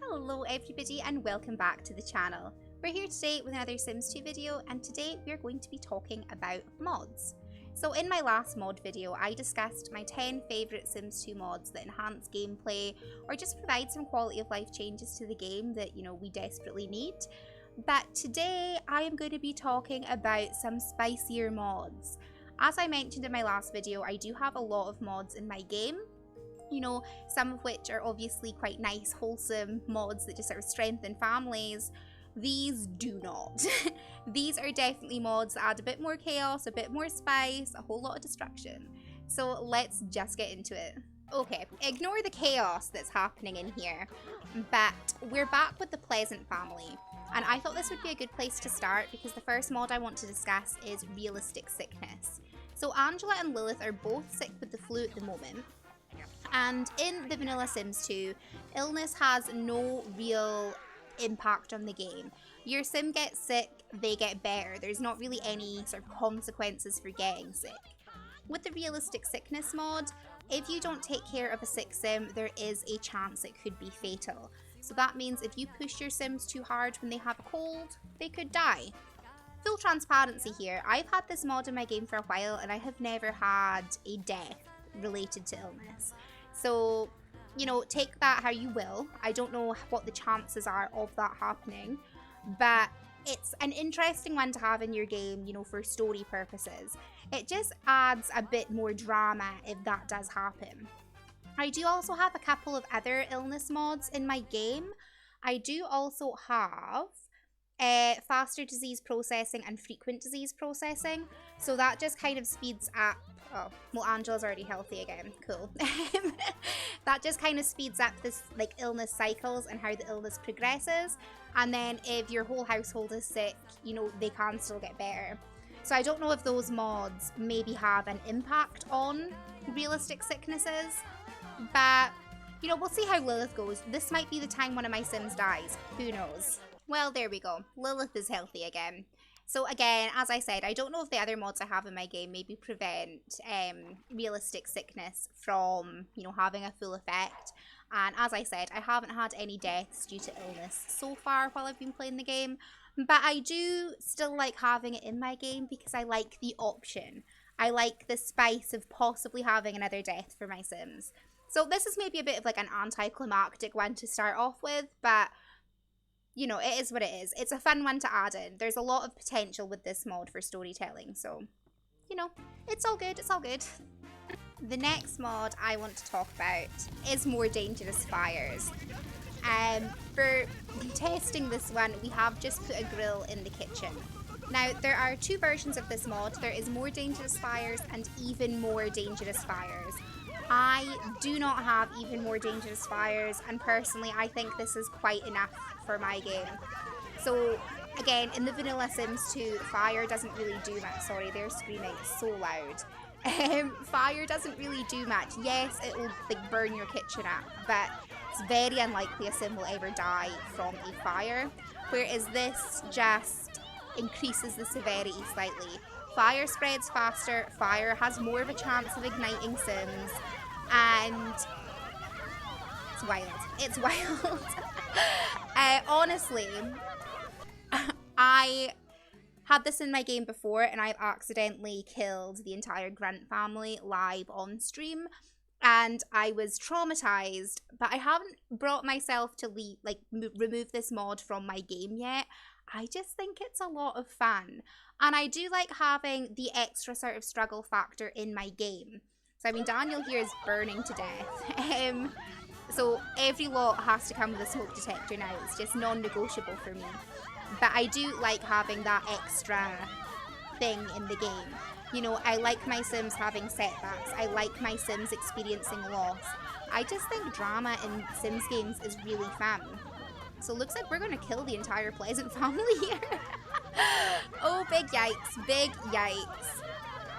Hello everybody and welcome back to the channel. We're here today with another Sims 2 video, and today we're going to be talking about mods. So in my last mod video I discussed my 10 favourite Sims 2 mods that enhance gameplay or just provide some quality of life changes to the game that we desperately need. But today I am going to be talking about some spicier mods. As I mentioned in my last video, I do have a lot of mods in my game. Some of which are obviously quite nice, wholesome mods that just sort of strengthen families. These do not. These are definitely mods that add a bit more chaos, a bit more spice, a whole lot of destruction. So let's just get into it. Okay, ignore the chaos that's happening in here, but we're back with the Pleasant family. And I thought this would be a good place to start because the first mod I want to discuss is realistic sickness. So Angela and Lilith are both sick with the flu at the moment. And in the vanilla Sims 2, illness has no real impact on the game. Your sim gets sick, they get better. There's not really any sort of consequences for getting sick. With the realistic sickness mod, if you don't take care of a sick sim, there is a chance it could be fatal. So that means if you push your sims too hard when they have a cold, they could die. Full transparency here, I've had this mod in my game for a while and I have never had a death related to illness. So, take that how you will. I don't know what the chances are of that happening, but it's an interesting one to have in your game, for story purposes. It just adds a bit more drama if that does happen. I do also have a couple of other illness mods in my game. I do also have faster disease processing and frequent disease processing. So that just kind of speeds up. Oh, well, Angela's already healthy again. Cool. That just kind of speeds up this illness cycles and how the illness progresses. And then if your whole household is sick, they can still get better. So I don't know if those mods maybe have an impact on realistic sicknesses. But, we'll see how Lilith goes. This might be the time one of my Sims dies. Who knows? Well, there we go. Lilith is healthy again. So again, as I said, I don't know if the other mods I have in my game maybe prevent realistic sickness from, having a full effect. And as I said, I haven't had any deaths due to illness so far while I've been playing the game. But I do still like having it in my game because I like the option. I like the spice of possibly having another death for my Sims. So this is maybe a bit of an anticlimactic one to start off with, but it is what it is. It's a fun one to add in. There's a lot of potential with this mod for storytelling, so, it's all good, it's all good. The next mod I want to talk about is More Dangerous Fires. For testing this one, we have just put a grill in the kitchen. Now, there are two versions of this mod. There is More Dangerous Fires and Even More Dangerous Fires. I do not have Even More Dangerous Fires, and personally I think this is quite enough for my game. So again, in the vanilla Sims 2, fire doesn't really do much. Sorry, they're screaming so loud. Fire doesn't really do much. Yes, it will burn your kitchen up, but it's very unlikely a sim will ever die from a fire, whereas this just increases the severity slightly. Fire spreads faster, fire has more of a chance of igniting sims, and it's wild. It's wild. Honestly, I had this in my game before and I've accidentally killed the entire Grunt family live on stream, and I was traumatized, but I haven't brought myself to remove this mod from my game yet. I just think it's a lot of fun. And I do like having the extra sort of struggle factor in my game. So, Daniel here is burning to death. So, every lot has to come with a smoke detector now. It's just non-negotiable for me. But I do like having that extra thing in the game. I like my Sims having setbacks. I like my Sims experiencing loss. I just think drama in Sims games is really fun. So looks like we're going to kill the entire Pleasant family here. Oh, big yikes, big yikes.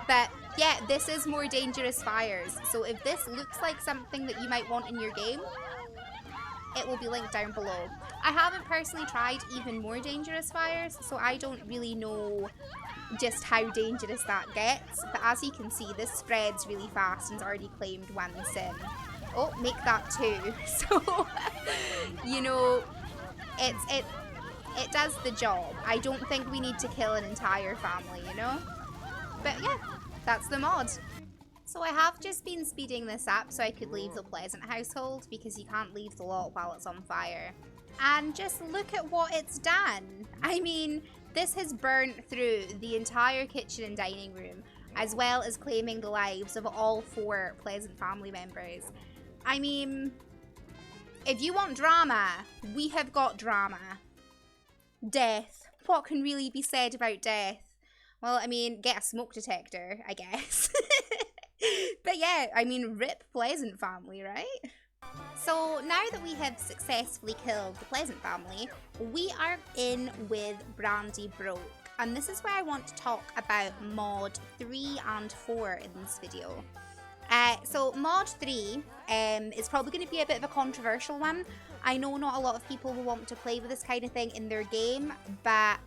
But yeah, this is More Dangerous Fires. So if this looks like something that you might want in your game, it will be linked down below. I haven't personally tried Even More Dangerous Fires, so I don't really know just how dangerous that gets. But as you can see, this spreads really fast and's already claimed one sim. Oh, make that 2. So, you know, it does the job. I don't think we need to kill an entire family, you know? But yeah, that's the mod. So I have just been speeding this up so I could leave the Pleasant household because you can't leave the lot while it's on fire. And just look at what it's done. I mean, this has burnt through the entire kitchen and dining room, as well as claiming the lives of all 4 Pleasant family members. I mean, if you want drama, we have got drama. Death. What can really be said about death? Well, I mean, get a smoke detector, I guess. But yeah, I mean, rip Pleasant family, right? So now that we have successfully killed the Pleasant family, we are in with Brandy Broke. And this is where I want to talk about mod 3 and 4 in this video. So mod 3 is probably going to be a bit of a controversial one. I know not a lot of people will want to play with this kind of thing in their game, but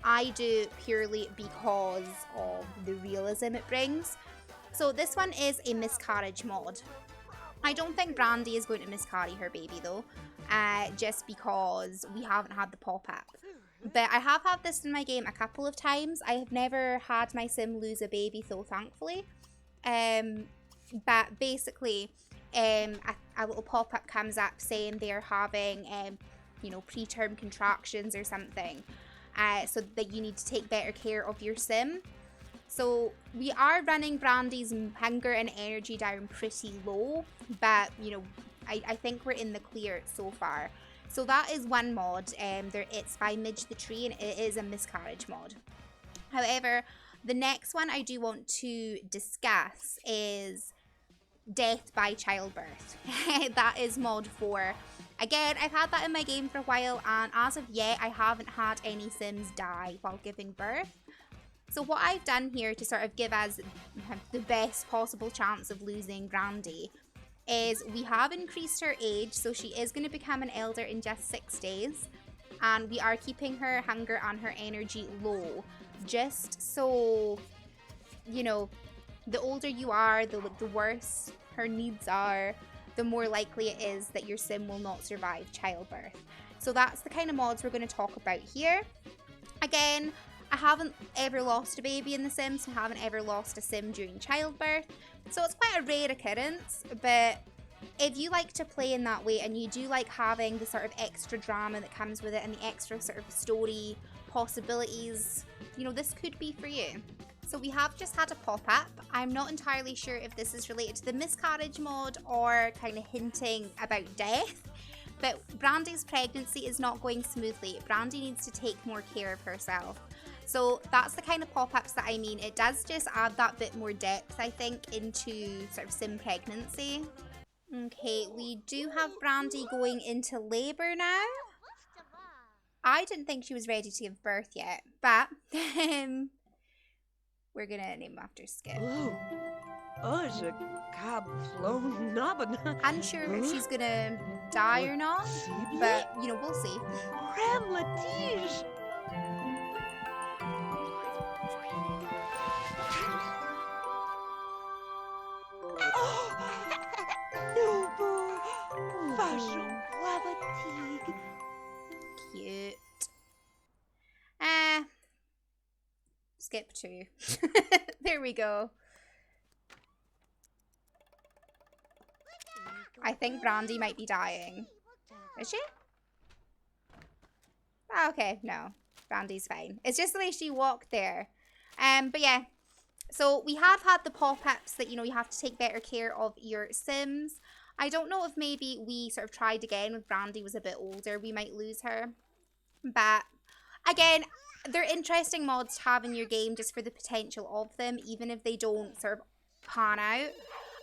I do purely because of the realism it brings. So this one is a miscarriage mod. I don't think Brandy is going to miscarry her baby though, just because we haven't had the pop-up. But I have had this in my game a couple of times. I have never had my sim lose a baby though, thankfully. But basically, a little pop-up comes up saying they're having, you know, preterm contractions or something. So that you need to take better care of your sim. So we are running Brandy's hunger and energy down pretty low, but you know, I think we're in the clear so far. So that is one mod. It's by Midge the Tree, and it is a miscarriage mod. However, the next one I do want to discuss is death by childbirth. That is mod 4. Again, I've had that in my game for a while, and as of yet, I haven't had any sims die while giving birth. So what I've done here to sort of give us the best possible chance of losing Brandy is we have increased her age, so she is going to become an elder in just 6 days, and we are keeping her hunger and her energy low, just so, you know, the older you are, the worse her needs are, the more likely it is that your sim will not survive childbirth. So that's the kind of mods we're going to talk about here. Again, I haven't ever lost a baby in The Sims, I haven't ever lost a sim during childbirth, so it's quite a rare occurrence, but if you like to play in that way and you do like having the sort of extra drama that comes with it and the extra sort of story possibilities, you know, this could be for you. So we have just had a pop-up. I'm not entirely sure if this is related to the miscarriage mod or kind of hinting about death, but Brandy's pregnancy is not going smoothly. Brandy needs to take more care of herself. So that's the kind of pop-ups that I mean. It does just add that bit more depth, I think, into sort of sim pregnancy. Okay, we do have Brandy going into labour now. I didn't think she was ready to give birth yet, but we're gonna name him after Skip. Unsure if she's gonna die or not, but you know, we'll see. Cute. Skip 2. There we go. I think Brandy might be dying. Is she? Oh, okay, no. Brandy's fine. It's just the way she walked there. But yeah. So we have had the pop-ups that, you know, you have to take better care of your sims. I don't know if maybe we sort of tried again with Brandy was a bit older. We might lose her. But again, they're interesting mods to have in your game just for the potential of them, even if they don't sort of pan out.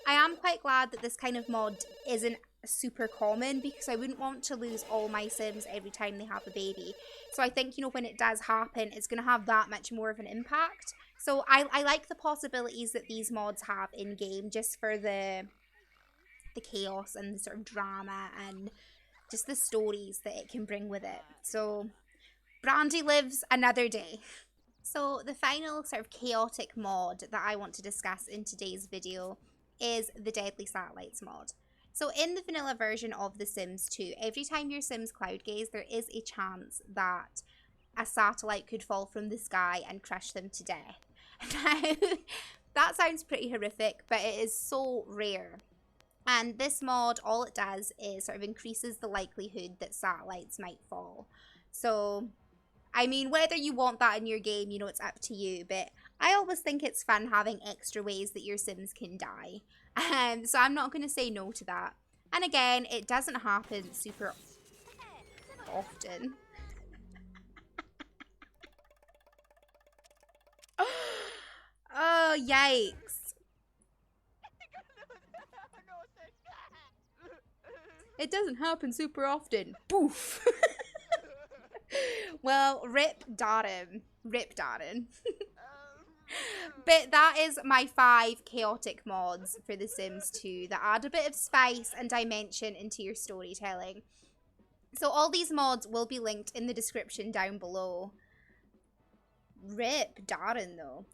I am quite glad that this kind of mod isn't super common because I wouldn't want to lose all my sims every time they have a baby. So I think, you know, when it does happen, it's going to have that much more of an impact. So I like the possibilities that these mods have in game just for the chaos and the sort of drama and just the stories that it can bring with it. So Brandy lives another day. So the final sort of chaotic mod that I want to discuss in today's video is the Deadly Satellites mod. So in the vanilla version of The Sims 2, every time your Sims cloud gaze, there is a chance that a satellite could fall from the sky and crush them to death. Now, that sounds pretty horrific, but it is so rare. And this mod, all it does is sort of increases the likelihood that satellites might fall. So, I mean, whether you want that in your game, you know, it's up to you. But I always think it's fun having extra ways that your Sims can die. So I'm not going to say no to that. And again, it doesn't happen super often. Oh, yikes. It doesn't happen super often. Boof. Well, rip Darren. Rip Darren. But that is my 5 chaotic mods for The Sims 2 that add a bit of spice and dimension into your storytelling. So all these mods will be linked in the description down below. Rip Darren though.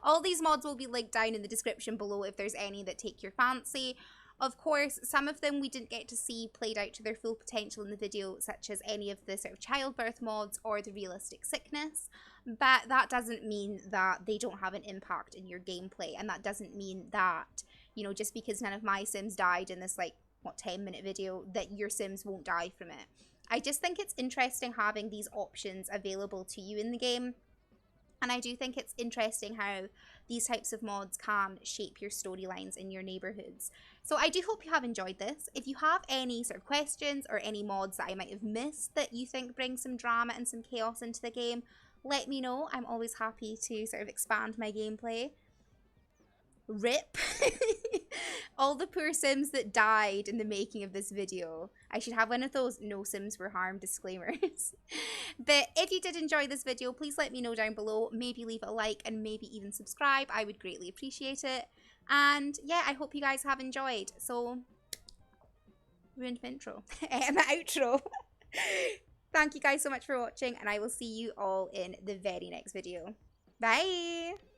All these mods will be linked down in the description below if there's any that take your fancy. Of course, some of them we didn't get to see played out to their full potential in the video, such as any of the sort of childbirth mods or the realistic sickness, but that doesn't mean that they don't have an impact in your gameplay, and that doesn't mean that, you know, just because none of my Sims died in this, like, what, 10-minute video, that your Sims won't die from it. I just think it's interesting having these options available to you in the game. And I do think it's interesting how these types of mods can shape your storylines in your neighborhoods. So I do hope you have enjoyed this. If you have any sort of questions or any mods that I might have missed that you think bring some drama and some chaos into the game, let me know. I'm always happy to sort of expand my gameplay. Rip. All the poor Sims that died in the making of this video. I should have one of those no Sims were harmed disclaimers. But if you did enjoy this video, please let me know down below. Maybe leave a like and maybe even subscribe. I would greatly appreciate it. And yeah, I hope you guys have enjoyed. So, ruined my intro. My outro. Thank you guys so much for watching, and I will see you all in the very next video. Bye!